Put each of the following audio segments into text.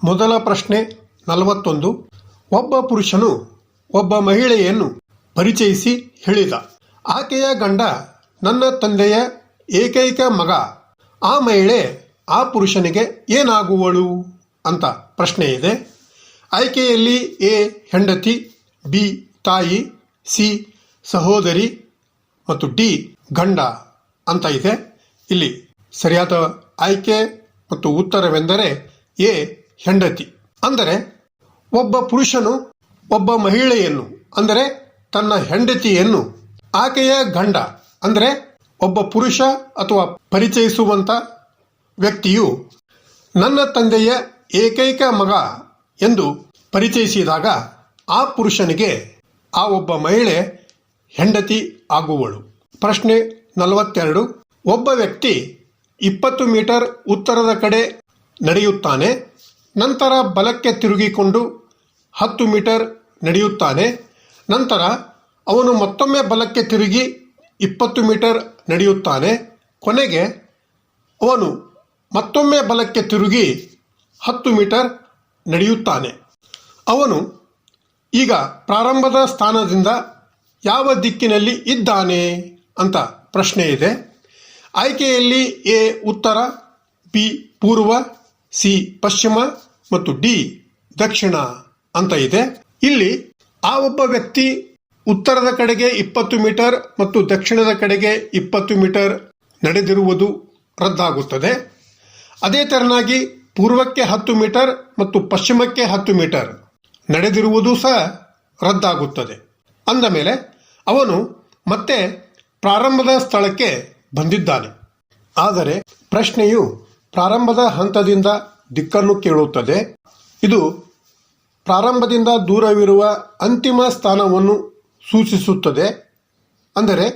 ಮೊದಲ ಪ್ರಶ್ನೆ 41. ಒಬ್ಬ ಪುರುಷನು ಒಬ್ಬ ಮಹಿಳೆಯನ್ನು ಪರಿಚಯಿಸಿ ಹೇಳಿದ, ಆಕೆಯ ಗಂಡ ನನ್ನ ತಂದೆಯ ಏಕೈಕ ಮಗ. ಆ ಮಹಿಳೆ ಆ ಪುರುಷನಿಗೆ ಏನಾಗುವಳು ಅಂತ ಪ್ರಶ್ನೆ ಇದೆ. ಆಯ್ಕೆಯಲ್ಲಿ ಎ ಹೆಂಡತಿ, ಬಿ ತಾಯಿ, ಸಿ ಸಹೋದರಿ ಮತ್ತು ಡಿ ಗಂಡ ಅಂತ ಇದೆ. ಇಲ್ಲಿ ಸರಿಯಾದ ಆಯ್ಕೆ ಮತ್ತು ಉತ್ತರವೆಂದರೆ ಎ ಹೆಂಡತಿ. ಅಂದರೆ ಒಬ್ಬ ಪುರುಷನು ಒಬ್ಬ ಮಹಿಳೆಯನ್ನು ಅಂದರೆ ತನ್ನ ಹೆಂಡತಿಯನ್ನು ಆಕೆಯ ಗಂಡ ಅಂದರೆ ಒಬ್ಬ ಪುರುಷ ಅಥವಾ ಪರಿಚಯಿಸುವಂತ ವ್ಯಕ್ತಿಯು ನನ್ನ ತಂದೆಯ ಏಕೈಕ ಮಗ ಎಂದು ಪರಿಚಯಿಸಿದಾಗ ಆ ಪುರುಷನಿಗೆ ಆ ಒಬ್ಬ ಮಹಿಳೆ ಹೆಂಡತಿ ಆಗುವಳು. ಪ್ರಶ್ನೆ 42. ಒಬ್ಬ ವ್ಯಕ್ತಿ 20 ಮೀಟರ್ ಉತ್ತರದ ಕಡೆ ನಡೆಯುತ್ತಾನೆ. ನಂತರ ಬಲಕ್ಕೆ ತಿರುಗಿಕೊಂಡು 10 ಮೀಟರ್ ನಡೆಯುತ್ತಾನೆ. ನಂತರ ಅವನು ಮತ್ತೊಮ್ಮೆ ಬಲಕ್ಕೆ ತಿರುಗಿ 20 ಮೀಟರ್ ನಡೆಯುತ್ತಾನೆ. ಕೊನೆಗೆ ಅವನು ಮತ್ತೊಮ್ಮೆ ಬಲಕ್ಕೆ ತಿರುಗಿ 10 ಮೀಟರ್ ನಡೆಯುತ್ತಾನೆ. ಅವನು ಈಗ ಪ್ರಾರಂಭದ ಸ್ಥಾನದಿಂದ ಯಾವ ದಿಕ್ಕಿನಲ್ಲಿ ಇದ್ದಾನೆ ಅಂತ ಪ್ರಶ್ನೆ ಇದೆ. ಆಯ್ಕೆಯಲ್ಲಿ ಎ ಉತ್ತರ, ಬಿ ಪೂರ್ವ, ಸಿ ಪಶ್ಚಿಮ ಮತ್ತು ಡಿ ದಕ್ಷಿಣ ಅಂತ ಇದೆ. ಇಲ್ಲಿ ಆ ಒಬ್ಬ ವ್ಯಕ್ತಿ ಉತ್ತರದ ಕಡೆಗೆ 20 ಮೀಟರ್ ಮತ್ತು ದಕ್ಷಿಣದ ಕಡೆಗೆ 20 ಮೀಟರ್ ನಡೆದಿರುವುದು ರದ್ದಾಗುತ್ತದೆ. ಅದೇ ತೆರನಾಗಿ ಪೂರ್ವಕ್ಕೆ 10 ಮೀಟರ್ ಮತ್ತು ಪಶ್ಚಿಮಕ್ಕೆ 10 ಮೀಟರ್ ನಡೆದಿರುವುದು ಸಹ ರದ್ದಾಗುತ್ತದೆ. ಅಂದ ಮೇಲೆ ಅವನು ಮತ್ತೆ ಪ್ರಾರಂಭದ ಸ್ಥಳಕ್ಕೆ ಬಂದಿದ್ದಾನೆ. ಆದರೆ ಪ್ರಶ್ನೆಯು ಪ್ರಾರಂಭದ ಹಂತದಿಂದ ದಿಕ್ಕನ್ನು ಕೇಳುತ್ತದೆ. ಇದು ಪ್ರಾರಂಭದಿಂದ ದೂರವಿರುವ ಅಂತಿಮ ಸ್ಥಾನವನ್ನು ಸೂಚಿಸುತ್ತದೆ. ಅಂದರೆ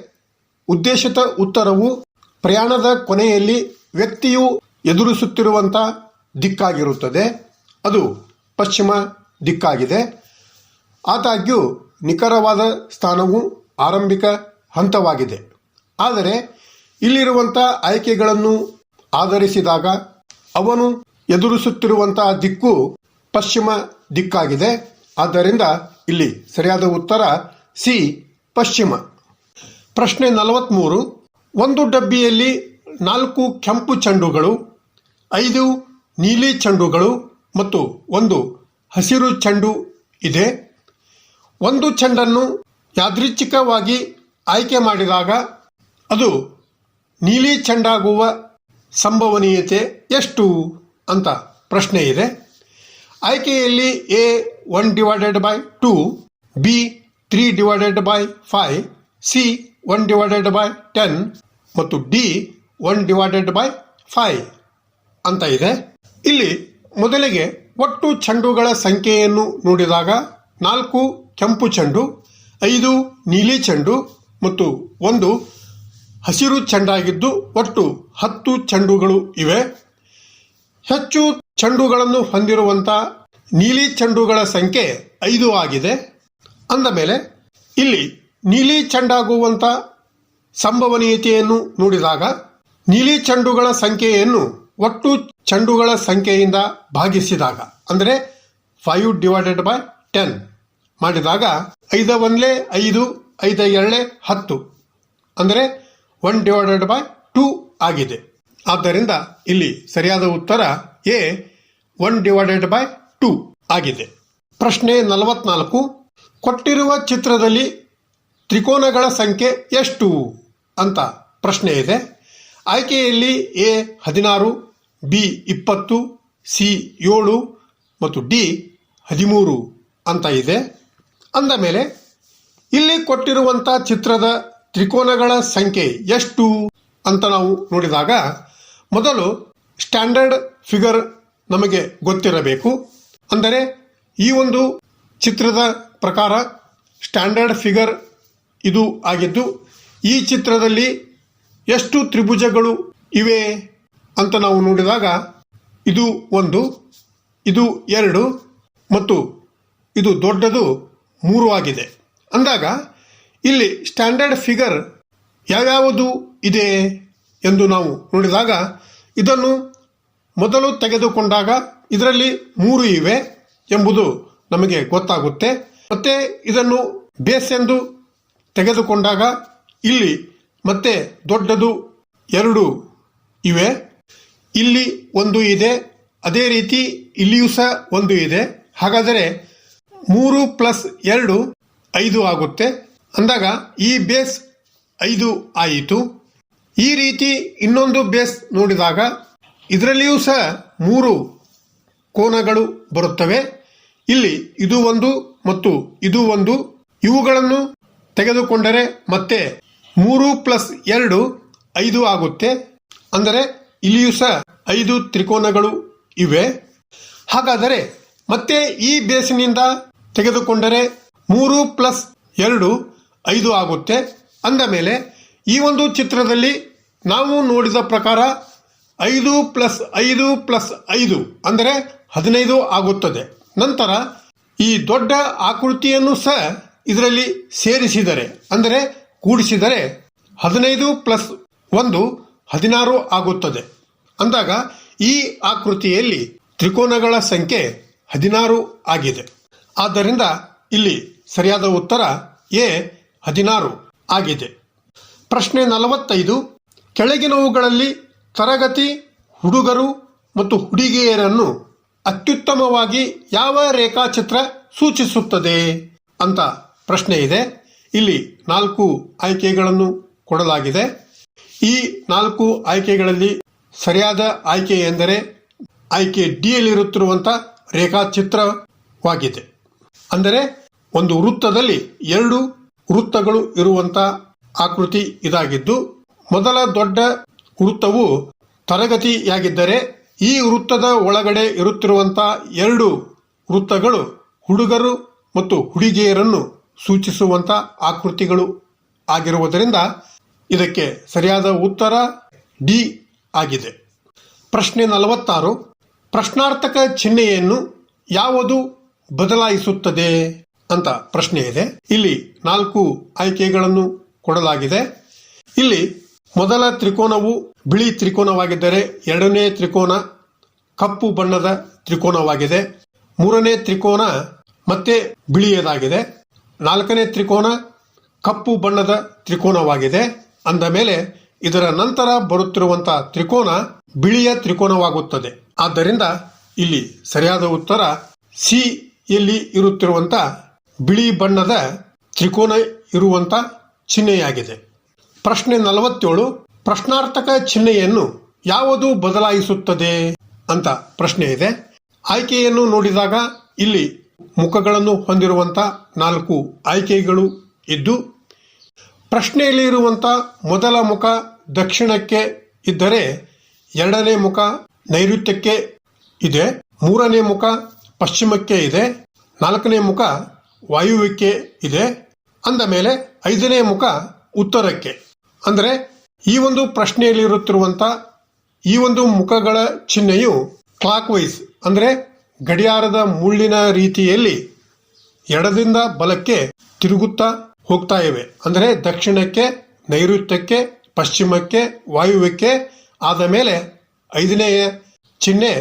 ಉದ್ದೇಶಿತ ಉತ್ತರವು ಪ್ರಯಾಣದ ಕೊನೆಯಲ್ಲಿ ವ್ಯಕ್ತಿಯು ಎದುರಿಸುತ್ತಿರುವಂಥ ದಿಕ್ಕಾಗಿರುತ್ತದೆ. ಅದು ಪಶ್ಚಿಮ ದಿಕ್ಕಾಗಿದೆ. ಆದಾಗ್ಯೂ ನಿಖರವಾದ ಸ್ಥಾನವು ಆರಂಭಿಕ ಹಂತವಾಗಿದೆ. ಆದರೆ ಇಲ್ಲಿರುವಂಥ ಆಯ್ಕೆಗಳನ್ನು ಆಧರಿಸಿದಾಗ ಅವನು ಎದುರಿಸುತ್ತಿರುವಂತಹ ದಿಕ್ಕು ಪಶ್ಚಿಮ ದಿಕ್ಕಾಗಿದೆ. ಆದ್ದರಿಂದ ಇಲ್ಲಿ ಸರಿಯಾದ ಉತ್ತರ ಸಿ ಪಶ್ಚಿಮ. ಪ್ರಶ್ನೆ 43. ಒಂದು ಡಬ್ಬಿಯಲ್ಲಿ 4 ಕೆಂಪು ಚೆಂಡುಗಳು, 5 ನೀಲಿ ಚೆಂಡುಗಳು ಮತ್ತು 1 ಹಸಿರು ಚೆಂಡು ಇದೆ. ಒಂದು ಚೆಂಡನ್ನು ಯಾದೃಚ್ಛಿಕವಾಗಿ ಆಯ್ಕೆ ಮಾಡಿದಾಗ ಅದು ನೀಲಿ ಚೆಂಡಾಗುವ ಸಂಭವನೀಯತೆ ಎಷ್ಟು ಅಂತ ಪ್ರಶ್ನೆ ಇದೆ. ಆಯ್ಕೆಯಲ್ಲಿ ಎ 1/2, ಬಿ 3/5, ಸಿ 1/10 ಮತ್ತು ಡಿ 1/5 ಅಂತ ಇದೆ. ಇಲ್ಲಿ ಮೊದಲಿಗೆ ಒಟ್ಟು ಚೆಂಡುಗಳ ಸಂಖ್ಯೆಯನ್ನು ನೋಡಿದಾಗ 4 ಕೆಂಪು ಚೆಂಡು, 5 ನೀಲಿ ಚೆಂಡು ಮತ್ತು 1 ಹಸಿರು ಚೆಂಡಾಗಿದ್ದು ಒಟ್ಟು 10 ಚೆಂಡುಗಳು ಇವೆ. ಹೆಚ್ಚು ಚೆಂಡುಗಳನ್ನು ಹೊಂದಿರುವಂಥ ನೀಲಿ ಚೆಂಡುಗಳ ಸಂಖ್ಯೆ 5 ಆಗಿದೆ. ಅಂದ ಮೇಲೆ ಇಲ್ಲಿ ನೀಲಿ ಚೆಂಡಾಗುವಂಥ ಸಂಭವನೀಯತೆಯನ್ನು ನೋಡಿದಾಗ ನೀಲಿ ಚೆಂಡುಗಳ ಸಂಖ್ಯೆಯನ್ನು ಒಟ್ಟು ಚೆಂಡುಗಳ ಸಂಖ್ಯೆಯಿಂದ ಭಾಗಿಸಿದಾಗ ಅಂದರೆ 5/10 ಮಾಡಿದಾಗ 5 1 5, 5 2 10 ಅಂದರೆ 1/2 ಆಗಿದೆ. ಆದ್ದರಿಂದ ಇಲ್ಲಿ ಸರಿಯಾದ ಉತ್ತರ ಎ 1/2 ಆಗಿದೆ. ಪ್ರಶ್ನೆ 44. ಕೊಟ್ಟಿರುವ ಚಿತ್ರದಲ್ಲಿ ತ್ರಿಕೋನಗಳ ಸಂಖ್ಯೆ ಎಷ್ಟು ಅಂತ ಪ್ರಶ್ನೆ ಇದೆ. ಆಯ್ಕೆಯಲ್ಲಿ ಎ 16, ಬಿ 20, ಸಿ 7 ಮತ್ತು ಡಿ 13 ಅಂತ ಇದೆ. ಅಂದ ಮೇಲೆ ಇಲ್ಲಿ ಕೊಟ್ಟಿರುವಂಥ ಚಿತ್ರದ ತ್ರಿಕೋನಗಳ ಸಂಖ್ಯೆ ಎಷ್ಟು ಅಂತ ನಾವು ನೋಡಿದಾಗ ಮೊದಲು ಸ್ಟ್ಯಾಂಡರ್ಡ್ ಫಿಗರ್ ನಮಗೆ ಗೊತ್ತಿರಬೇಕು. ಅಂದರೆ ಈ ಒಂದು ಚಿತ್ರದ ಪ್ರಕಾರ ಸ್ಟ್ಯಾಂಡರ್ಡ್ ಫಿಗರ್ ಇದು ಆಗಿದ್ದು ಈ ಚಿತ್ರದಲ್ಲಿ ಎಷ್ಟು ತ್ರಿಭುಜಗಳು ಇವೆ ಅಂತ ನಾವು ನೋಡಿದಾಗ ಇದು 1, ಇದು 2 ಮತ್ತು ಇದು ದೊಡ್ಡದು 3 ಆಗಿದೆ. ಅಂದಾಗ ಇಲ್ಲಿ ಸ್ಟ್ಯಾಂಡರ್ಡ್ ಫಿಗರ್ ಯಾವ್ಯಾವುದು ಇದೆ ಎಂದು ನಾವು ನೋಡಿದಾಗ ಇದನ್ನು ಮೊದಲು ತೆಗೆದುಕೊಂಡಾಗ ಇದರಲ್ಲಿ 3 ಇವೆ ಎಂಬುದು ನಮಗೆ ಗೊತ್ತಾಗುತ್ತೆ. ಮತ್ತೆ ಇದನ್ನು ಬೇಸ್ ಎಂದು ತೆಗೆದುಕೊಂಡಾಗ ಇಲ್ಲಿ ಮತ್ತೆ ದೊಡ್ಡದು 2 ಇವೆ. ಇಲ್ಲಿ 1 ಇದೆ, ಅದೇ ರೀತಿ ಇಲ್ಲಿಯೂ ಸಹ 1 ಇದೆ. ಹಾಗಾದರೆ 3 + 2 5 ಆಗುತ್ತೆ. ಅಂದಾಗ ಈ ಬೇಸ್ 5 ಆಯಿತು. ಈ ರೀತಿ ಇನ್ನೊಂದು ಬೇಸ್ ನೋಡಿದಾಗ ಇದರಲ್ಲಿಯೂ ಸಹ 3 ಕೋನಗಳು ಬರುತ್ತವೆ. ಇಲ್ಲಿ ಇದು 1 ಮತ್ತು ಇದು 1, ಇವುಗಳನ್ನು ತೆಗೆದುಕೊಂಡರೆ ಮತ್ತೆ 3 + 2 5 ಆಗುತ್ತೆ. ಅಂದರೆ ಇಲ್ಲಿಯೂ ಸಹ 5 ತ್ರಿಕೋನಗಳು ಇವೆ. ಹಾಗಾದರೆ ಮತ್ತೆ ಈ ಬೇಸಿನಿಂದ ತೆಗೆದುಕೊಂಡರೆ 3 + 2 5 ಆಗುತ್ತೆ. ಅಂದ ಮೇಲೆ ಈ ಒಂದು ಚಿತ್ರದಲ್ಲಿ ನಾವು ನೋಡಿದ ಪ್ರಕಾರ 5 + 5 + 5 ಅಂದರೆ 15 ಆಗುತ್ತದೆ. ನಂತರ ಈ ದೊಡ್ಡ ಆಕೃತಿಯನ್ನು ಸಹ ಇದರಲ್ಲಿ ಸೇರಿಸಿದರೆ ಅಂದರೆ ಕೂಡಿಸಿದರೆ 15 + 1 16 ಆಗುತ್ತದೆ. ಅಂದಾಗ ಈ ಆಕೃತಿಯಲ್ಲಿ ತ್ರಿಕೋನಗಳ ಸಂಖ್ಯೆ 16 ಆಗಿದೆ. ಆದ್ದರಿಂದ ಇಲ್ಲಿ ಸರಿಯಾದ ಉತ್ತರ ಎ 16 ಆಗಿದೆ. ಪ್ರಶ್ನೆ 45. ಕೆಳಗಿನವುಗಳಲ್ಲಿ ತರಗತಿ ಹುಡುಗರು ಮತ್ತು ಹುಡುಗಿಯರನ್ನು ಅತ್ಯುತ್ತಮವಾಗಿ ಯಾವ ರೇಖಾಚಿತ್ರ ಸೂಚಿಸುತ್ತದೆ ಅಂತ ಪ್ರಶ್ನೆ ಇದೆ. ಇಲ್ಲಿ 4 ಆಯ್ಕೆಗಳನ್ನು ಕೊಡಲಾಗಿದೆ. ಈ 4 ಆಯ್ಕೆಗಳಲ್ಲಿ ಸರಿಯಾದ ಆಯ್ಕೆ ಎಂದರೆ ಆಯ್ಕೆ ಡಿ ಯಲ್ಲಿರುತ್ತಿರುವಂತಹ ರೇಖಾಚಿತ್ರವಾಗಿದೆ. ಅಂದರೆ ಒಂದು ವೃತ್ತದಲ್ಲಿ 2 ವೃತ್ತಗಳು ಇರುವಂತಹ ಆಕೃತಿ ಇದಾಗಿದ್ದು, ಮೊದಲ ದೊಡ್ಡ ವೃತ್ತವು ತರಗತಿಯಾಗಿದ್ದರೆ ಈ ವೃತ್ತದ ಒಳಗಡೆ ಇರುತ್ತಿರುವಂತಹ 2 ವೃತ್ತಗಳು ಹುಡುಗರು ಮತ್ತು ಹುಡುಗಿಯರನ್ನು ಸೂಚಿಸುವಂತಹ ಆಕೃತಿಗಳು ಆಗಿರುವುದರಿಂದ ಇದಕ್ಕೆ ಸರಿಯಾದ ಉತ್ತರ ಡಿ ಆಗಿದೆ. ಪ್ರಶ್ನೆ 46. ಪ್ರಶ್ನಾರ್ಥಕ ಚಿಹ್ನೆಯನ್ನು ಯಾವುದು ಬದಲಾಯಿಸುತ್ತದೆ ಅಂತ ಪ್ರಶ್ನೆ ಇದೆ. ಇಲ್ಲಿ 4 ಆಯ್ಕೆಗಳನ್ನು ಕೊಡಲಾಗಿದೆ. ಇಲ್ಲಿ ಮೊದಲ ತ್ರಿಕೋನವು ಬಿಳಿ ತ್ರಿಕೋನವಾಗಿದ್ದರೆ ಎರಡನೇ ತ್ರಿಕೋನ ಕಪ್ಪು ಬಣ್ಣದ ತ್ರಿಕೋನವಾಗಿದೆ. ಮೂರನೇ ತ್ರಿಕೋನ ಮತ್ತೆ ಬಿಳಿಯದಾಗಿದೆ. ನಾಲ್ಕನೇ ತ್ರಿಕೋನ ಕಪ್ಪು ಬಣ್ಣದ ತ್ರಿಕೋನವಾಗಿದೆ. ಅಂದ ಮೇಲೆ ಇದರ ನಂತರ ಬರುತ್ತಿರುವಂತಹ ತ್ರಿಕೋನ ಬಿಳಿಯ ತ್ರಿಕೋನವಾಗುತ್ತದೆ. ಆದ್ದರಿಂದ ಇಲ್ಲಿ ಸರಿಯಾದ ಉತ್ತರ ಸಿ ಯಲ್ಲಿ ಇರುತ್ತಿರುವಂತಹ ಬಿಳಿ ಬಣ್ಣದ ತ್ರಿಕೋನ ಇರುವಂತ ಚಿಹ್ನೆಯಾಗಿದೆ. ಪ್ರಶ್ನೆ 47. ಪ್ರಶ್ನಾರ್ಥಕ ಚಿಹ್ನೆಯನ್ನು ಯಾವುದು ಬದಲಾಯಿಸುತ್ತದೆ ಅಂತ ಪ್ರಶ್ನೆ ಇದೆ. ಆಯ್ಕೆಯನ್ನು ನೋಡಿದಾಗ ಇಲ್ಲಿ ಮುಖಗಳನ್ನು ಹೊಂದಿರುವಂತಹ 4 ಆಯ್ಕೆಗಳು ಇದ್ದು, ಪ್ರಶ್ನೆಯಲ್ಲಿ ಇರುವಂತಹ ಮೊದಲ ಮುಖ ದಕ್ಷಿಣಕ್ಕೆ ಇದ್ದರೆ ಎರಡನೇ ಮುಖ ನೈಋತ್ಯಕ್ಕೆ ಇದೆ, ಮೂರನೇ ಮುಖ ಪಶ್ಚಿಮಕ್ಕೆ ಇದೆ, ನಾಲ್ಕನೇ ಮುಖ ವಾಯುವ್ಯಕ್ಕೆ ಇದೆ. ಅಂದ ಮೇಲೆ ಐದನೇ ಮುಖ ಉತ್ತರಕ್ಕೆ. ಅಂದರೆ ಈ ಒಂದು ಪ್ರಶ್ನೆಯಲ್ಲಿ ಇರುತ್ತಿರುವಂತಹ ಈ ಒಂದು ಮುಖಗಳ ಚಿಹ್ನೆಯು ಕ್ಲಾಕ್ ವೈಸ್ ಅಂದರೆ ಗಡಿಯಾರದ ಮುಳ್ಳಿನ ರೀತಿಯಲ್ಲಿ ಎಡದಿಂದ ಬಲಕ್ಕೆ ತಿರುಗುತ್ತಾ ಹೋಗ್ತಾ ಇವೆ. ಅಂದರೆ ದಕ್ಷಿಣಕ್ಕೆ, ನೈಋತ್ಯಕ್ಕೆ, ಪಶ್ಚಿಮಕ್ಕೆ, ವಾಯುವ್ಯಕ್ಕೆ. ಆದ ಮೇಲೆ ಐದನೆಯ ಚಿಹ್ನೆ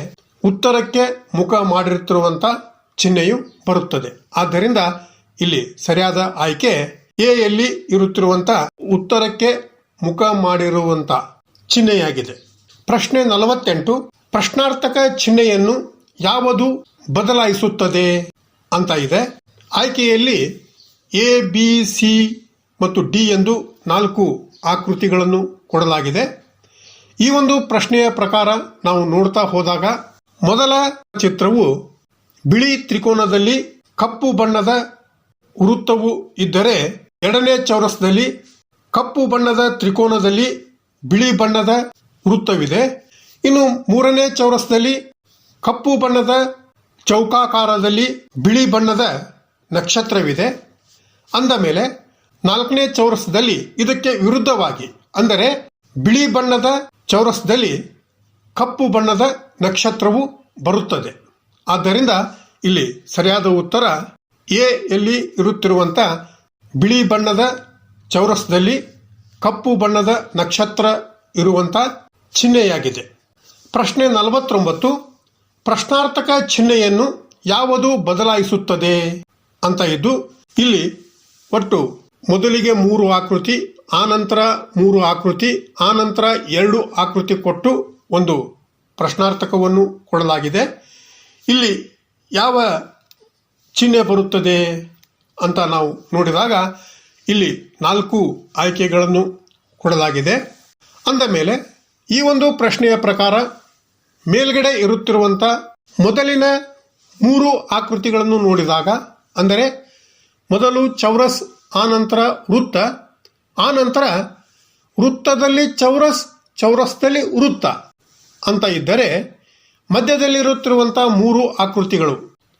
ಉತ್ತರಕ್ಕೆ ಮುಖ ಮಾಡಿರುತ್ತಿರುವಂತ ಚಿಹ್ನೆಯು ಬರುತ್ತದೆ. ಆದ್ದರಿಂದ ಇಲ್ಲಿ ಸರಿಯಾದ ಆಯ್ಕೆ ಎ ಯಲ್ಲಿ ಇರುತ್ತಿರುವಂತ ಉತ್ತರಕ್ಕೆ ಮುಖ ಮಾಡಿರುವಂತ ಚಿಹ್ನೆಯಾಗಿದೆ. ಪ್ರಶ್ನೆ 48. ಪ್ರಶ್ನಾರ್ಥಕ ಚಿಹ್ನೆಯನ್ನು ಯಾವುದು ಬದಲಾಯಿಸುತ್ತದೆ ಅಂತ ಇದೆ. ಆಯ್ಕೆಯಲ್ಲಿ ಎ, ಬಿ, ಸಿ ಮತ್ತು ಡಿ ಎಂದು 4 ಆಕೃತಿಗಳನ್ನು ಕೊಡಲಾಗಿದೆ. ಈ ಒಂದು ಪ್ರಶ್ನೆಯ ಪ್ರಕಾರ ನಾವು ನೋಡ್ತಾ ಹೋದಾಗ ಮೊದಲ ಚಿತ್ರವು ಬಿಳಿ ತ್ರಿಕೋನದಲ್ಲಿ ಕಪ್ಪು ಬಣ್ಣದ ವೃತ್ತವು ಇದ್ದರೆ, ಎರಡನೇ ಚೌರಸದಲ್ಲಿ ಕಪ್ಪು ಬಣ್ಣದ ತ್ರಿಕೋನದಲ್ಲಿ ಬಿಳಿ ಬಣ್ಣದ ವೃತ್ತವಿದೆ. ಇನ್ನು ಮೂರನೇ ಚೌರಸದಲ್ಲಿ ಕಪ್ಪು ಬಣ್ಣದ ಚೌಕಾಕಾರದಲ್ಲಿ ಬಿಳಿ ಬಣ್ಣದ ನಕ್ಷತ್ರವಿದೆ. ಅಂದ ಮೇಲೆ ನಾಲ್ಕನೇ ಚೌರಸದಲ್ಲಿ ಇದಕ್ಕೆ ವಿರುದ್ಧವಾಗಿ ಅಂದರೆ ಬಿಳಿ ಬಣ್ಣದ ಚೌರಸದಲ್ಲಿ ಕಪ್ಪು ಬಣ್ಣದ ನಕ್ಷತ್ರವು ಬರುತ್ತದೆ. ಆದ್ದರಿಂದ ಇಲ್ಲಿ ಸರಿಯಾದ ಉತ್ತರ ಎ ಯಲ್ಲಿ ಇರುತ್ತಿರುವಂತ ಬಿಳಿ ಬಣ್ಣದ ಚೌರಸದಲ್ಲಿ ಕಪ್ಪು ಬಣ್ಣದ ನಕ್ಷತ್ರ ಇರುವಂತ ಚಿಹ್ನೆಯಾಗಿದೆ. ಪ್ರಶ್ನೆ 49. ಪ್ರಶ್ನಾರ್ಥಕ ಚಿಹ್ನೆಯನ್ನು ಯಾವುದು ಬದಲಾಯಿಸುತ್ತದೆ ಅಂತ ಇದ್ದು, ಇಲ್ಲಿ ಒಟ್ಟು ಮೊದಲಿಗೆ 3 ಆಕೃತಿ, ಆನಂತರ 3 ಆಕೃತಿ, ಆನಂತರ 2 ಆಕೃತಿ ಕೊಟ್ಟು ಒಂದು ಪ್ರಶ್ನಾರ್ಥಕವನ್ನು ಕೊಡಲಾಗಿದೆ. ಇಲ್ಲಿ ಯಾವ ಚಿಹ್ನೆ ಬರುತ್ತದೆ ಅಂತ ನಾವು ನೋಡಿದಾಗ ಇಲ್ಲಿ 4 ಆಯ್ಕೆಗಳನ್ನು ಕೊಡಲಾಗಿದೆ. ಅಂದ ಮೇಲೆ ಈ ಒಂದು ಪ್ರಶ್ನೆಯ ಪ್ರಕಾರ ಮೇಲ್ಗಡೆ ಇರುತ್ತಿರುವಂಥ ಮೊದಲಿನ 3 ಆಕೃತಿಗಳನ್ನು ನೋಡಿದಾಗ, ಅಂದರೆ ಮೊದಲು ಚೌರಸ್, ಆನಂತರ ವೃತ್ತ, ಆನಂತರ ವೃತ್ತದಲ್ಲಿ ಚೌರಸ್, ಚೌರಸ್ದಲ್ಲಿ ವೃತ್ತ ಅಂತ ಇದ್ದರೆ, ಮಧ್ಯದಲ್ಲಿರುತ್ತಿರುವಂಥ 3 ಆಕೃತಿಗಳು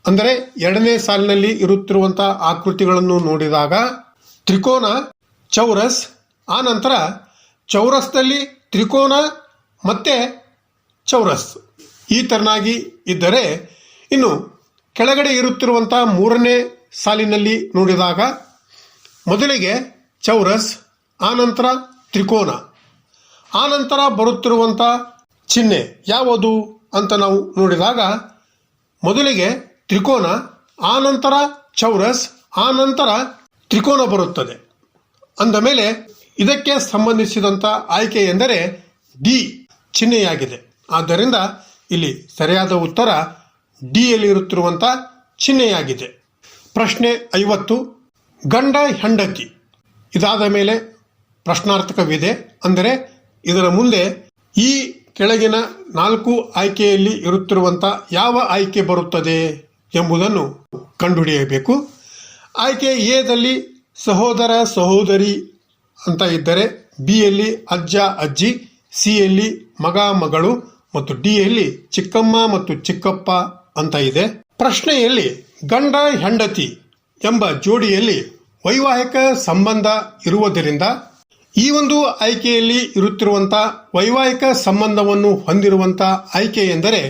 ಅಂದರೆ 2ನೇ ಸಾಲಿನಲ್ಲಿ ಇರುತ್ತಿರುವಂಥ ಆಕೃತಿಗಳನ್ನು ನೋಡಿದಾಗ ತ್ರಿಕೋನ, ಚೌರಸ್, ಆನಂತರ ಚೌರಸ್ದಲ್ಲಿ ತ್ರಿಕೋನ ಮತ್ತೆ ಚೌರಸ್ ಈ ತರನಾಗಿ ಇದ್ದರೆ, ಇನ್ನು ಕೆಳಗಡೆ ಇರುತ್ತಿರುವಂಥ 3ನೇ ಸಾಲಿನಲ್ಲಿ ನೋಡಿದಾಗ ಮೊದಲಿಗೆ ಚೌರಸ್, ಆನಂತರ ತ್ರಿಕೋನ, ಆನಂತರ ಬರುತ್ತಿರುವಂಥ ಚಿಹ್ನೆ ಯಾವುದು ಅಂತ ನಾವು ನೋಡಿದಾಗ ಮೊದಲಿಗೆ ತ್ರಿಕೋನ, ಆನಂತರ ಚೌರಸ್, ಆನಂತರ ತ್ರಿಕೋನ ಬರುತ್ತದೆ. ಅಂದ ಮೇಲೆ ಇದಕ್ಕೆ ಸಂಬಂಧಿಸಿದಂಥ ಆಯ್ಕೆ ಎಂದರೆ ಡಿ ಚಿಹ್ನೆಯಾಗಿದೆ. ಆದ್ದರಿಂದ ಇಲ್ಲಿ ಸರಿಯಾದ ಉತ್ತರ ಡಿ ಯಲ್ಲಿ ಇರುತ್ತಿರುವಂಥ ಚಿಹ್ನೆಯಾಗಿದೆ. ಪ್ರಶ್ನೆ 50, ಗಂಡ ಹೆಂಡತಿ. ಇದಾದ ಮೇಲೆ ಪ್ರಶ್ನಾರ್ಥಕವಿದೆ. ಅಂದರೆ ಇದರ ಮುಂದೆ ಈ ಕೆಳಗಿನ 4 ಆಯ್ಕೆಯಲ್ಲಿ ಇರುತ್ತಿರುವಂಥ ಯಾವ ಆಯ್ಕೆ ಬರುತ್ತದೆ ಎಂಬುದನ್ನು ಕಂಡುಹಿಡಿಯಬೇಕು. ಆಯ್ಕೆ ಎದಲ್ಲಿ ಸಹೋದರ ಸಹೋದರಿ ಅಂತ ಇದ್ದರೆ, ಬಿ ಯಲ್ಲಿ ಅಜ್ಜ ಅಜ್ಜಿ, ಸಿ ಯಲ್ಲಿ ಮಗ ಮಗಳು ಮತ್ತು ಡಿ ಯಲ್ಲಿ ಚಿಕ್ಕಮ್ಮ ಮತ್ತು ಚಿಕ್ಕಪ್ಪ ಅಂತ ಇದೆ. ಪ್ರಶ್ನೆಯಲ್ಲಿ ಗಂಡ ಹೆಂಡತಿ ಎಂಬ ಜೋಡಿಯಲ್ಲಿ ವೈವಾಹಿಕ ಸಂಬಂಧ ಇರುವುದರಿಂದ ಈ ಒಂದು ಆಯ್ಕೆಯಲ್ಲಿ ಇರುತ್ತಿರುವಂಥ ವೈವಾಹಿಕ ಸಂಬಂಧವನ್ನು ಹೊಂದಿರುವಂಥ ಆಯ್ಕೆ ಎಂದರೆ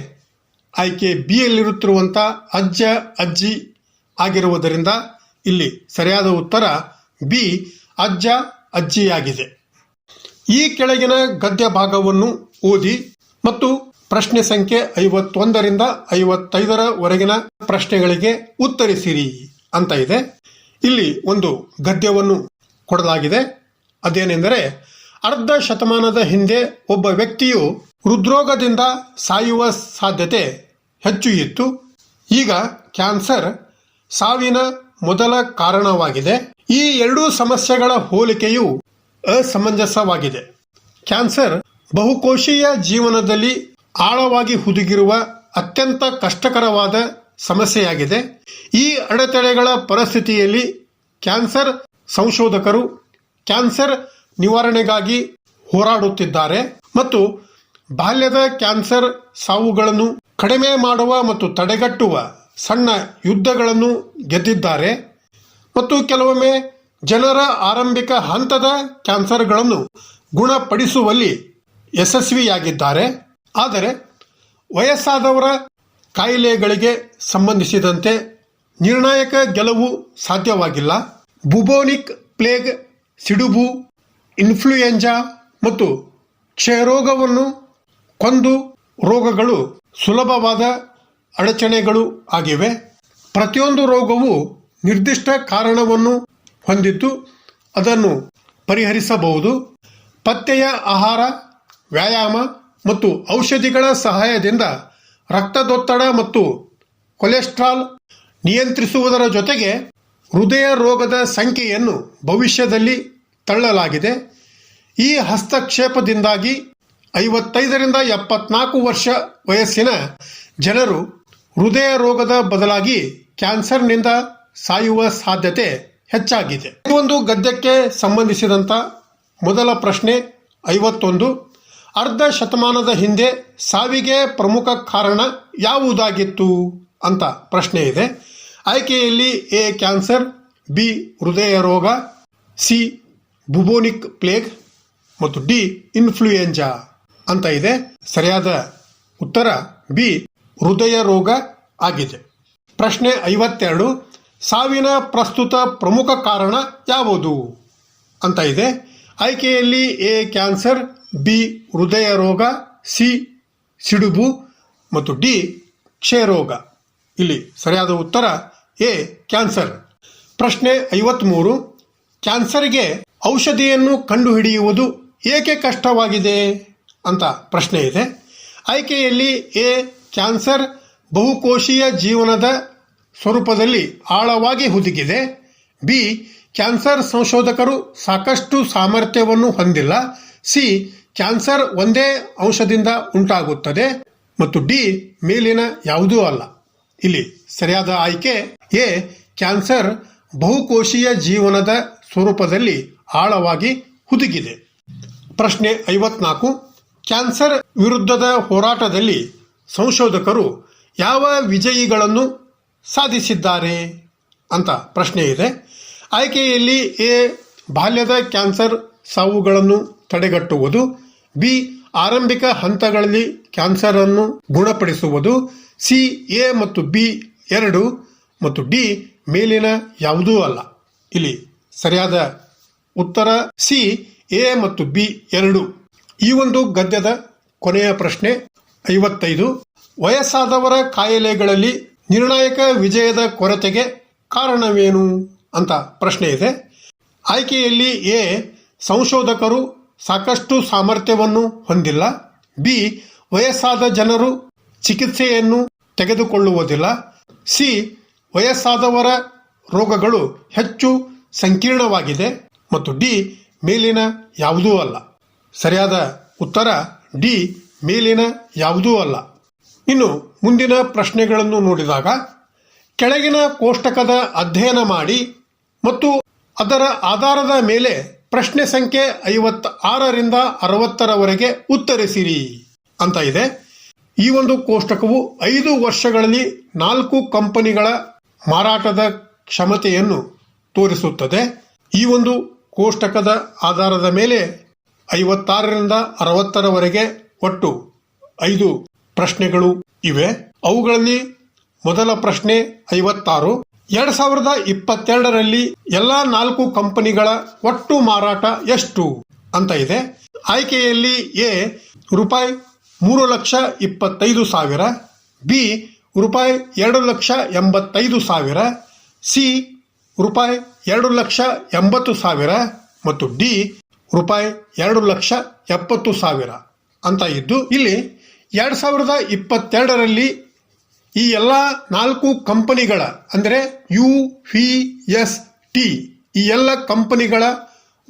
ಆಯ್ಕೆ ಬಿ ಯಲ್ಲಿರುತ್ತಿರುವಂಥ ಅಜ್ಜ ಅಜ್ಜಿ ಆಗಿರುವುದರಿಂದ ಇಲ್ಲಿ ಸರಿಯಾದ ಉತ್ತರ ಬಿ ಅಜ್ಜ ಅಜ್ಜಿಯಾಗಿದೆ. ಈ ಕೆಳಗಿನ ಗದ್ಯ ಭಾಗವನ್ನು ಓದಿ ಮತ್ತು ಪ್ರಶ್ನೆ ಸಂಖ್ಯೆ 51ರಿಂದ 55ರವರೆಗಿನ ಪ್ರಶ್ನೆಗಳಿಗೆ ಉತ್ತರಿಸಿರಿ ಅಂತ ಇದೆ. ಇಲ್ಲಿ ಒಂದು ಗದ್ಯವನ್ನು ಕೊಡಲಾಗಿದೆ. ಅದೇನೆಂದರೆ, ಅರ್ಧ ಶತಮಾನದ ಹಿಂದೆ ಒಬ್ಬ ವ್ಯಕ್ತಿಯು ಹೃದ್ರೋಗದಿಂದ ಸಾಯುವ ಸಾಧ್ಯತೆ ಹೆಚ್ಚು ಇತ್ತು. ಈಗ ಕ್ಯಾನ್ಸರ್ ಸಾವಿನ ಮೊದಲ ಕಾರಣವಾಗಿದೆ. ಈ 2 ಸಮಸ್ಯೆಗಳ ಹೋಲಿಕೆಯು ಅಸಮಂಜಸವಾಗಿದೆ. ಕ್ಯಾನ್ಸರ್ ಬಹುಕೋಶೀಯ ಜೀವನದಲ್ಲಿ ಆಳವಾಗಿ ಹುದುಗಿರುವ ಅತ್ಯಂತ ಕಷ್ಟಕರವಾದ ಸಮಸ್ಯೆಯಾಗಿದೆ. ಈ ಅಡೆತಡೆಗಳ ಪರಿಸ್ಥಿತಿಯಲ್ಲಿ ಕ್ಯಾನ್ಸರ್ ಸಂಶೋಧಕರು ಕ್ಯಾನ್ಸರ್ ನಿವಾರಣೆಗಾಗಿ ಹೋರಾಡುತ್ತಿದ್ದಾರೆ ಮತ್ತು ಬಾಲ್ಯದ ಕ್ಯಾನ್ಸರ್ ಸಾವುಗಳನ್ನು ಕಡಿಮೆ ಮಾಡುವ ಮತ್ತು ತಡೆಗಟ್ಟುವ ಸಣ್ಣ ಯುದ್ಧಗಳನ್ನು ಗೆದ್ದಿದ್ದಾರೆ ಮತ್ತು ಕೆಲವೊಮ್ಮೆ ಜನರ ಆರಂಭಿಕ ಹಂತದ ಕ್ಯಾನ್ಸರ್ಗಳನ್ನು ಗುಣಪಡಿಸುವಲ್ಲಿ ಯಶಸ್ವಿಯಾಗಿದ್ದಾರೆ. ಆದರೆ ವಯಸ್ಸಾದವರ ಕಾಯಿಲೆಗಳಿಗೆ ಸಂಬಂಧಿಸಿದಂತೆ ನಿರ್ಣಾಯಕ ಗೆಲುವು ಸಾಧ್ಯವಾಗಿಲ್ಲ. ಬುಬೋನಿಕ್ ಪ್ಲೇಗ್, ಸಿಡುಬು, ಇನ್ಫ್ಲೂಯೆಂಜಾ ಮತ್ತು ಕ್ಷಯರೋಗವನ್ನು ಕೊಂದು ರೋಗಗಳು ಸುಲಭವಾದ ಅಡಚಣೆಗಳು ಆಗಿವೆ. ಪ್ರತಿಯೊಂದು ರೋಗವು ನಿರ್ದಿಷ್ಟ ಕಾರಣವನ್ನು ಹೊಂದಿದ್ದು ಅದನ್ನು ಪರಿಹರಿಸಬಹುದು. ಪಥ್ಯೆಯ ಆಹಾರ, ವ್ಯಾಯಾಮ ಮತ್ತು ಔಷಧಿಗಳ ಸಹಾಯದಿಂದ ರಕ್ತದೊತ್ತಡ ಮತ್ತು ಕೊಲೆಸ್ಟ್ರಾಲ್ ನಿಯಂತ್ರಿಸುವುದರ ಜೊತೆಗೆ ಹೃದಯ ರೋಗದ ಸಂಖ್ಯೆಯನ್ನು ಭವಿಷ್ಯದಲ್ಲಿ ತಳ್ಳಲಾಗಿದೆ. ಈ ಹಸ್ತಕ್ಷೇಪದಿಂದಾಗಿ 55ರಿಂದ 74 ವರ್ಷ ವಯಸ್ಸಿನ ಜನರು ಹೃದಯ ರೋಗದ ಬದಲಾಗಿ ಕ್ಯಾನ್ಸರ್ನಿಂದ ಸಾಯುವ ಸಾಧ್ಯತೆ ಹೆಚ್ಚಾಗಿದೆ. ಈ ಒಂದು ಗದ್ಯಕ್ಕೆ ಸಂಬಂಧಿಸಿದಂಥ ಮೊದಲ ಪ್ರಶ್ನೆ 51, ಅರ್ಧ ಶತಮಾನದ ಹಿಂದೆ ಸಾವಿಗೆ ಪ್ರಮುಖ ಕಾರಣ ಯಾವುದಾಗಿತ್ತು ಅಂತ ಪ್ರಶ್ನೆ ಇದೆ. ಆಯ್ಕೆಯಲ್ಲಿ ಎ ಕ್ಯಾನ್ಸರ್, ಬಿ ಹೃದಯ ರೋಗ, ಸಿ ಬುಬೋನಿಕ್ ಪ್ಲೇಗ್ ಮತ್ತು ಡಿ ಇನ್ಫ್ಲೂಯೆಂಜಾ ಅಂತ ಇದೆ. ಸರಿಯಾದ ಉತ್ತರ ಬಿ ಹೃದಯ ರೋಗ ಆಗಿದೆ. ಪ್ರಶ್ನೆ 52, ಸಾವಿನ ಪ್ರಸ್ತುತ ಪ್ರಮುಖ ಕಾರಣ ಯಾವುದು ಅಂತ ಇದೆ. ಆಯ್ಕೆಯಲ್ಲಿ ಎ ಕ್ಯಾನ್ಸರ್, ಬಿ ಹೃದಯ ರೋಗ, ಸಿ ಸಿಡುಬು ಮತ್ತು ಡಿ ಕ್ಷಯರೋಗ. ಇಲ್ಲಿ ಸರಿಯಾದ ಉತ್ತರ ಎ ಕ್ಯಾನ್ಸರ್. ಪ್ರಶ್ನೆ 53. ಕ್ಯಾನ್ಸರ್ಗೆ ಔಷಧಿಯನ್ನು ಕಂಡುಹಿಡಿಯುವುದು ಏಕೆ ಕಷ್ಟವಾಗಿದೆ ಅಂತ ಪ್ರಶ್ನೆ ಇದೆ. ಆಯ್ಕೆಯಲ್ಲಿ ಎ ಕ್ಯಾನ್ಸರ್ ಬಹುಕೋಶೀಯ ಜೀವನದ ಸ್ವರೂಪದಲ್ಲಿ ಆಳವಾಗಿ ಹುದುಗಿದೆ, ಬಿ ಕ್ಯಾನ್ಸರ್ ಸಂಶೋಧಕರು ಸಾಕಷ್ಟು ಸಾಮರ್ಥ್ಯವನ್ನು ಹೊಂದಿಲ್ಲ, ಸಿ ಕ್ಯಾನ್ಸರ್ ಒಂದೇ ಅಂಶದಿಂದ ಉಂಟಾಗುತ್ತದೆ ಮತ್ತು ಡಿ ಮೇಲಿನ ಯಾವುದೂ ಅಲ್ಲ. ಇಲ್ಲಿ ಸರಿಯಾದ ಆಯ್ಕೆ ಎ ಕ್ಯಾನ್ಸರ್ ಬಹುಕೋಶೀಯ ಜೀವನದ ಸ್ವರೂಪದಲ್ಲಿ ಆಳವಾಗಿ ಹುದುಗಿದೆ. ಪ್ರಶ್ನೆ 54. ಕ್ಯಾನ್ಸರ್ ವಿರುದ್ಧದ ಹೋರಾಟದಲ್ಲಿ ಸಂಶೋಧಕರು ಯಾವ ವಿಜಯಿಗಳನ್ನು ಸಾಧಿಸಿದ್ದಾರೆ ಅಂತ ಪ್ರಶ್ನೆ ಇದೆ. ಆಯ್ಕೆಯಲ್ಲಿ ಎ ಬಾಲ್ಯದ ಕ್ಯಾನ್ಸರ್ ಸಾವುಗಳನ್ನು ತಡೆಗಟ್ಟುವುದು, ಬಿ ಆರಂಭಿಕ ಹಂತಗಳಲ್ಲಿ ಕ್ಯಾನ್ಸರ್ ಅನ್ನು ಗುಣಪಡಿಸುವುದು, ಸಿ ಎ ಮತ್ತು ಬಿ ಎರಡು ಮತ್ತು ಡಿ ಮೇಲಿನ ಯಾವುದೂ ಅಲ್ಲ. ಇಲ್ಲಿ ಸರಿಯಾದ ಉತ್ತರ ಸಿ ಎ ಮತ್ತು ಬಿ ಎರಡು. ಈ ಒಂದು ಗದ್ಯದ ಕೊನೆಯ ಪ್ರಶ್ನೆ 55. ವಯಸ್ಸಾದವರ ಕಾಯಿಲೆಗಳಲ್ಲಿ ನಿರ್ಣಾಯಕ ವಿಜಯದ ಕೊರತೆಗೆ ಕಾರಣವೇನು ಅಂತ ಪ್ರಶ್ನೆ ಇದೆ. ಆಯ್ಕೆಯಲ್ಲಿ ಎ ಸಂಶೋಧಕರು ಸಾಕಷ್ಟು ಸಾಮರ್ಥ್ಯವನ್ನು ಹೊಂದಿಲ್ಲ, ಬಿ ವಯಸ್ಸಾದ ಜನರು ಚಿಕಿತ್ಸೆಯನ್ನು ತೆಗೆದುಕೊಳ್ಳುವುದಿಲ್ಲ, ಸಿ ವಯಸ್ಸಾದವರ ರೋಗಗಳು ಹೆಚ್ಚು ಸಂಕೀರ್ಣವಾಗಿದೆ ಮತ್ತು ಡಿ ಮೇಲಿನ ಯಾವುದೂ ಅಲ್ಲ. ಸರಿಯಾದ ಉತ್ತರ ಡಿ ಮೇಲಿನ ಯಾವುದೂ ಅಲ್ಲ. ಇನ್ನು ಮುಂದಿನ ಪ್ರಶ್ನೆಗಳನ್ನು ನೋಡಿದಾಗ ಕೆಳಗಿನ ಕೋಷ್ಟಕದ ಅಧ್ಯಯನ ಮಾಡಿ ಮತ್ತು ಅದರ ಆಧಾರದ ಮೇಲೆ ಪ್ರಶ್ನೆ ಸಂಖ್ಯೆ 56ರಿಂದ 60ರವರೆಗೆ ಉತ್ತರಿಸಿರಿ ಅಂತ ಇದೆ. ಈ ಒಂದು ಕೋಷ್ಟಕವು 5 ವರ್ಷಗಳಲ್ಲಿ 4 ಕಂಪನಿಗಳ ಮಾರಾಟದ ಕ್ಷಮತೆಯನ್ನು ತೋರಿಸುತ್ತದೆ. ಈ ಒಂದು ಕೋಷ್ಟಕದ ಆಧಾರದ ಮೇಲೆ 56ರಿಂದ 60ರವರೆಗೆ ಒಟ್ಟು 5 ಪ್ರಶ್ನೆಗಳು ಇವೆ. ಅವುಗಳಲ್ಲಿ ಮೊದಲ ಪ್ರಶ್ನೆ 56. 2022ರಲ್ಲಿ ಎಲ್ಲಾ 4 ಕಂಪನಿಗಳ ಒಟ್ಟು ಮಾರಾಟ ಎಷ್ಟು ಅಂತ ಇದೆ. ಆಯ್ಕೆಯಲ್ಲಿ ಎ ರೂಪಾಯಿ 3,25,000, ಬಿ ರೂಪಾಯಿ 2,85,000, ಸಿ ರೂಪಾಯಿ 2,80,000 ಮತ್ತು ಡಿ ರೂಪಾಯಿ 2,70,000 ಅಂತ ಇದ್ದು, ಇಲ್ಲಿ 2022ರಲ್ಲಿ ಈ ಎಲ್ಲ 4 ಕಂಪನಿಗಳ ಅಂದರೆ UVST ಈ ಎಲ್ಲ ಕಂಪನಿಗಳ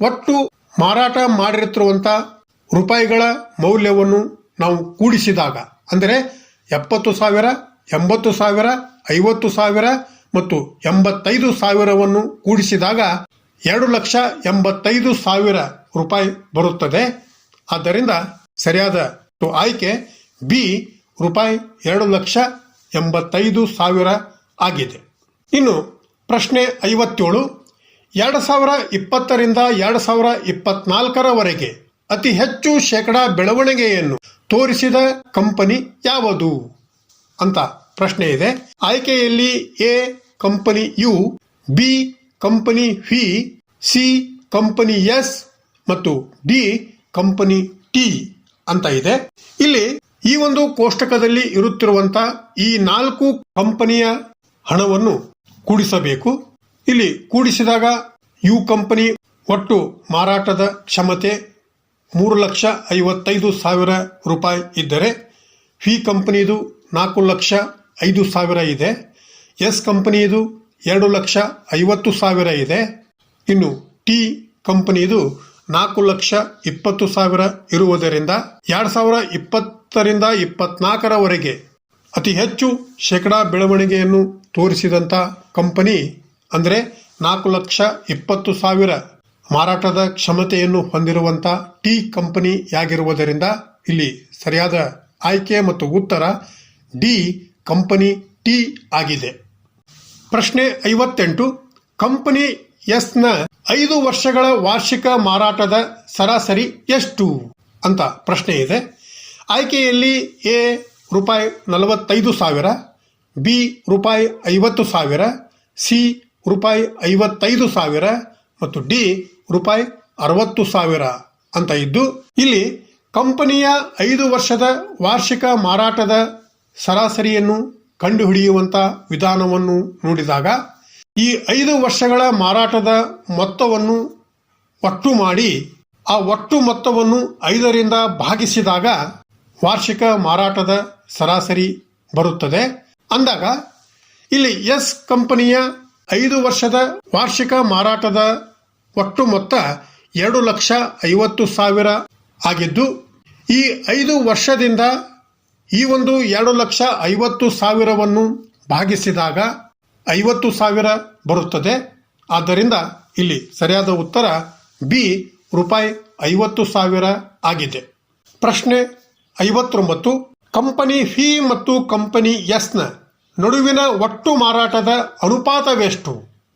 ಒಟ್ಟು ಮಾರಾಟ ಮಾಡಿರುತ್ತಿರುವಂತ ರೂಪಾಯಿಗಳ ಮೌಲ್ಯವನ್ನು ನಾವು ಕೂಡಿಸಿದಾಗ ಅಂದರೆ 70,000, 80,000, 50,000 ಮತ್ತು 85,000ವನ್ನು ಕೂಡಿಸಿದಾಗ 2,85,000 ರೂಪಾಯಿ ಬರುತ್ತದೆ. ಆದ್ದರಿಂದ ಸರಿಯಾದ ಆಯ್ಕೆ ಬಿ ರೂಪಾಯಿ 2,85,000 ಆಗಿದೆ. ಇನ್ನು ಪ್ರಶ್ನೆ 57. 2020ರಿಂದ 2024ರವರೆಗೆ ಅತಿ ಹೆಚ್ಚು ಶೇಕಡಾ ಬೆಳವಣಿಗೆಯನ್ನು ತೋರಿಸಿದ ಕಂಪನಿ ಯಾವುದು ಅಂತ ಪ್ರಶ್ನೆ ಇದೆ. ಆಯ್ಕೆಯಲ್ಲಿ A company U, B company V, C company S ಮತ್ತು ಡಿ ಕಂಪನಿ ಟಿ ಅಂತ ಇದೆ. ಇಲ್ಲಿ ಈ ಒಂದು ಕೋಷ್ಟಕದಲ್ಲಿ ಇರುತ್ತಿರುವಂತ ಈ 4 ಕಂಪನಿಯ ಹಣವನ್ನು ಕೂಡಿಸಬೇಕು. ಇಲ್ಲಿ ಕೂಡಿಸಿದಾಗ ಯು ಕಂಪನಿ ಒಟ್ಟು ಮಾರಾಟದ ಕ್ಷಮತೆ 3,55,000 ರೂಪಾಯಿ ಇದ್ದರೆ, ವಿ ಕಂಪನಿದು 4,05,000 ಇದೆ, ಎಸ್ ಕಂಪನಿದು 2,50,000 ಇದೆ, ಇನ್ನು ಟಿ ಕಂಪನಿದು 4,20,000 ಇರುವುದರಿಂದ 2020ರಿಂದ 24ರವರೆಗೆ ಅತಿ ಹೆಚ್ಚು ಶೇಕಡಾ ಬೆಳವಣಿಗೆಯನ್ನು ತೋರಿಸಿದಂತ ಕಂಪನಿ ಅಂದರೆ 4,20,000 ಮಾರಾಟದ ಕ್ಷಮತೆಯನ್ನು ಹೊಂದಿರುವಂತ ಟಿ ಕಂಪನಿಯಾಗಿರುವುದರಿಂದ ಇಲ್ಲಿ ಸರಿಯಾದ ಆಯ್ಕೆ ಮತ್ತು ಉತ್ತರ ಡಿ ಕಂಪನಿ ಟಿ ಆಗಿದೆ. ಪ್ರಶ್ನೆ 58. ಕಂಪನಿ ಎಸ್ ನ 5 ವರ್ಷಗಳ ವಾರ್ಷಿಕ ಮಾರಾಟದ ಸರಾಸರಿ ಎಷ್ಟು ಅಂತ ಪ್ರಶ್ನೆ ಇದೆ. ಆಯ್ಕೆಯಲ್ಲಿ ಎ ರೂಪಾಯಿ 45,000, ಬಿ ರೂಪಾಯಿ 50,000, ಸಿ ರೂಪಾಯಿ 55,000 ಮತ್ತು ಡಿ ರೂಪಾಯಿ 60,000 ಅಂತ ಇದ್ದು, ಇಲ್ಲಿ ಕಂಪನಿಯ 5 ವರ್ಷದ ವಾರ್ಷಿಕ ಮಾರಾಟದ ಸರಾಸರಿಯನ್ನು ಕಂಡುಹಿಡಿಯುವಂತ ವಿಧಾನವನ್ನು ನೋಡಿದಾಗ ಈ 5 ವರ್ಷಗಳ ಮಾರಾಟದ ಮೊತ್ತವನ್ನು ಒಟ್ಟು ಮಾಡಿ ಆ ಒಟ್ಟು ಮೊತ್ತವನ್ನು 5ರಿಂದ ಭಾಗಿಸಿದಾಗ ವಾರ್ಷಿಕ ಮಾರಾಟದ ಸರಾಸರಿ ಬರುತ್ತದೆ. ಅಂದಾಗ ಇಲ್ಲಿ ಎಸ್ ಕಂಪನಿಯ 5 ವರ್ಷದ ವಾರ್ಷಿಕ ಮಾರಾಟದ ಒಟ್ಟು ಮೊತ್ತ 2,50,000 ಆಗಿದ್ದು, ಈ 5 ವರ್ಷದಿಂದ ಈ ಒಂದು 2,50,000 ಭಾಗಿಸಿದಾಗ 50,000 ಬರುತ್ತದೆ. ಆದ್ದರಿಂದ ಇಲ್ಲಿ ಸರಿಯಾದ ಉತ್ತರ ಬಿ ರೂಪಾಯಿ 50,000 ಆಗಿದೆ. ಪ್ರಶ್ನೆ 59. ಕಂಪನಿ ಫಿ ಮತ್ತು ಕಂಪನಿ ಎಸ್ ನ ನಡುವಿನ ಒಟ್ಟು ಮಾರಾಟದ ಅನುಪಾತವೆಷ್ಟು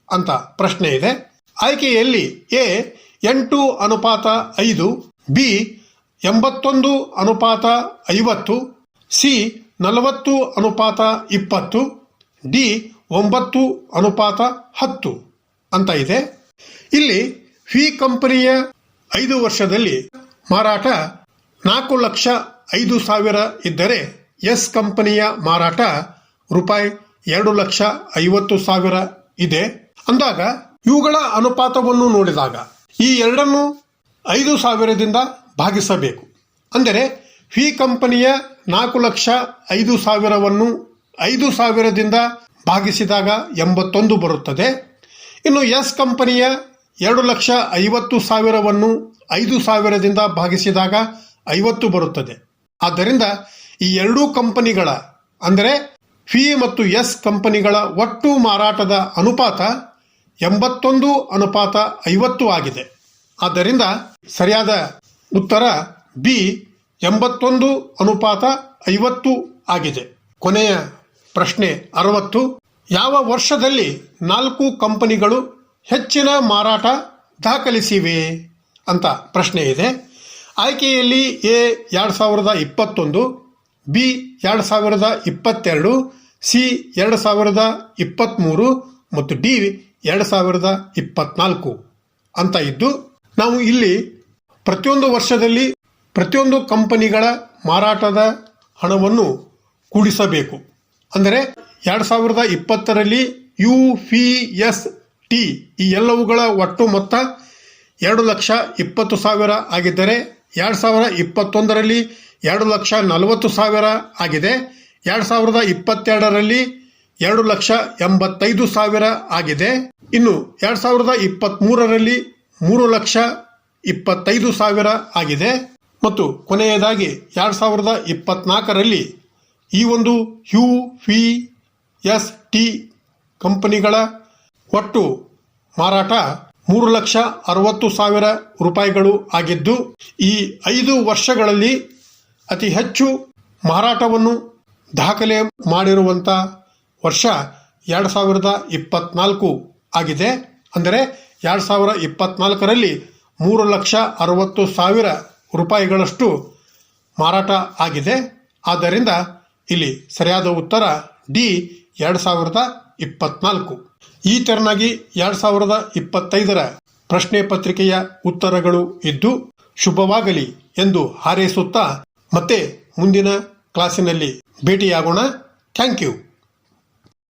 ಅಂತ ಪ್ರಶ್ನೆ ಇದೆ. ಆಯ್ಕೆಯಲ್ಲಿ ಎ 8:5, ಬಿ 81:50, ಸಿ 40:20, ಡಿ 9:10 ಅಂತ ಇದೆ. ಇಲ್ಲಿ ಫಿ ಕಂಪನಿಯ 5 ವರ್ಷದಲ್ಲಿ ಮಾರಾಟ 4,05,000 ಇದ್ದರೆ ಎಸ್ ಕಂಪನಿಯ ಮಾರಾಟ ರೂಪಾಯಿ 2,50,000 ಇದೆ. ಅಂದಾಗ ಇವುಗಳ ಅನುಪಾತವನ್ನು ನೋಡಿದಾಗ ಈ ಎರಡನ್ನು 5,000ದಿಂದ ಭಾಗಿಸಬೇಕು. ಅಂದರೆ ಫಿ ಕಂಪನಿಯ 4,05,000ವನ್ನು 5,000ದಿಂದ ಭಾಗಿಸಿದಾಗ 81 ಬರುತ್ತದೆ. ಇನ್ನು ಎಸ್ ಕಂಪನಿಯ 2,50,000ವನ್ನು 5,000ದಿಂದ ಭಾಗಿಸಿದಾಗ 50 ಬರುತ್ತದೆ. ಆದ್ದರಿಂದ ಈ ಎರಡೂ ಕಂಪನಿಗಳ ಅಂದರೆ ಫಿ ಮತ್ತು ಎಸ್ ಕಂಪನಿಗಳ ಒಟ್ಟು ಮಾರಾಟದ ಅನುಪಾತ 81:50 ಆಗಿದೆ. ಆದ್ದರಿಂದ ಸರಿಯಾದ ಉತ್ತರ ಬಿ 81:50 ಆಗಿದೆ. ಕೊನೆಯ ಪ್ರಶ್ನೆ 60. ಯಾವ ವರ್ಷದಲ್ಲಿ 4 ಕಂಪನಿಗಳು ಹೆಚ್ಚಿನ ಮಾರಾಟ ದಾಖಲಿಸಿವೆ ಅಂತ ಪ್ರಶ್ನೆ ಇದೆ. ಆಯ್ಕೆಯಲ್ಲಿ ಎ 2021, ಬಿ 2022, ಸಿ 2023 ಮತ್ತು ಡಿ 2024 ಅಂತ ಇದ್ದು, ನಾವು ಇಲ್ಲಿ ಪ್ರತಿಯೊಂದು ವರ್ಷದಲ್ಲಿ ಪ್ರತಿಯೊಂದು ಕಂಪನಿಗಳ ಮಾರಾಟದ ಹಣವನ್ನು ಕೂಡಿಸಬೇಕು. ಅಂದರೆ 2020ರಲ್ಲಿ UPST ಈ ಎಲ್ಲವುಗಳ ಒಟ್ಟು ಮೊತ್ತ 2,20,000 ಆಗಿದ್ದರೆ 2021ರಲ್ಲಿ 2,40,000 ಆಗಿದೆ. 2022ರಲ್ಲಿ 2,85,000 ಆಗಿದೆ. ಇನ್ನು 2023ರಲ್ಲಿ 3,25,000 ಆಗಿದೆ. ಮತ್ತು ಕೊನೆಯದಾಗಿ 2024ರಲ್ಲಿ ಈ ಒಂದು UPST ಕಂಪನಿಗಳ ಒಟ್ಟು ಮಾರಾಟ 3,60,000 ರೂಪಾಯಿಗಳು ಆಗಿದ್ದು, ಈ 5 ವರ್ಷಗಳಲ್ಲಿ ಅತಿ ಹೆಚ್ಚು ಮಾರಾಟವನ್ನು ದಾಖಲೆ ಮಾಡಿರುವಂತ ವರ್ಷ 2024 ಆಗಿದೆ. ಅಂದರೆ 2024ರಲ್ಲಿ 3,60,000 ರೂಪಾಯಿಗಳಷ್ಟು ಮಾರಾಟ ಆಗಿದೆ. ಆದ್ದರಿಂದ ಇಲ್ಲಿ ಸರಿಯಾದ ಉತ್ತರ ಡಿ 2024. ಈ ತೆರನಾಗಿ 2025ರ ಪ್ರಶ್ನೆ ಪತ್ರಿಕೆಯ ಉತ್ತರಗಳು ಇದ್ದು ಶುಭವಾಗಲಿ ಎಂದು ಹಾರೈಸುತ್ತಾ ಮತ್ತೆ ಮುಂದಿನ ಕ್ಲಾಸಿನಲ್ಲಿ ಭೇಟಿಯಾಗೋಣ. Thank you.